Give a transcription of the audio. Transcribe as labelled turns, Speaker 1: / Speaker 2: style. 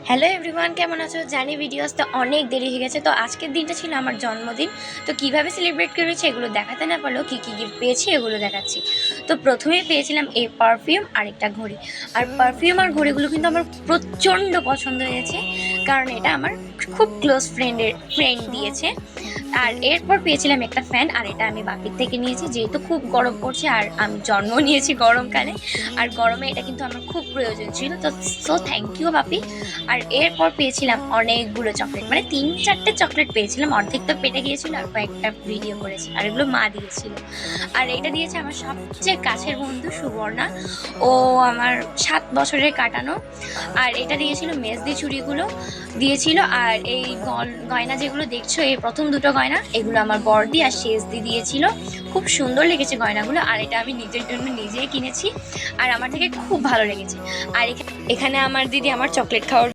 Speaker 1: Hello everyone, কেমন আছো? জানি ভিডিওসটা অনেক দেরি হয়ে গেছে। তো আজকের দিনটা ছিল আমার জন্মদিন। তো কিভাবে সেলিব্রেট করেছি এগুলো দেখাতে না পারলেও কী কী গিফট পেয়েছি এগুলো দেখাচ্ছি। তো প্রথমেই পেয়েছিলাম এই পারফিউম আর একটা ঘড়ি। আর পারফিউম আর ঘড়িগুলো কিন্তু আমার প্রচণ্ড পছন্দ হয়েছে, কারণ এটা আমার খুব ক্লোজ ফ্রেন্ড দিয়েছে। আর এরপর পেয়েছিলাম একটা ফ্যান, আর এটা আমি বাপির থেকে নিয়েছি, যেহেতু খুব গরম পড়ছে আর আমি জন্ম নিয়েছি গরমকালে। আর গরমে এটা কিন্তু আমার খুব প্রয়োজন ছিল। তো সো থ্যাংক ইউ বাপি। আর এরপর পেয়েছিলাম অনেকগুলো চকলেট, মানে 3-4টে চকলেট পেয়েছিলাম, অর্ধেক তো পেটে গিয়েছিল আর কয়েকটা ভিডিও করেছি, আর এগুলো মা দিয়েছিল। আর এটা দিয়েছে আমার সবচেয়ে কাছের বন্ধু সুবর্ণা, ও আমার 7 বছরের কাটানো। আর এটা দিয়েছিল মেজদি চুড়িগুলো দিয়েছিল। আর এই গয়না যেগুলো দেখছো, এই প্রথম দুটো গয়না, এগুলো আমার বড়দি আর শেষদি দিয়েছিল। খুব সুন্দর লেগেছে গয়নাগুলো, আর এটা আমি নিজের জন্য নিজেই কিনেছি, আর আমার থেকে খুব ভালো লেগেছে। আর এখানে আমার দিদি আমার চকলেট খাওয়ার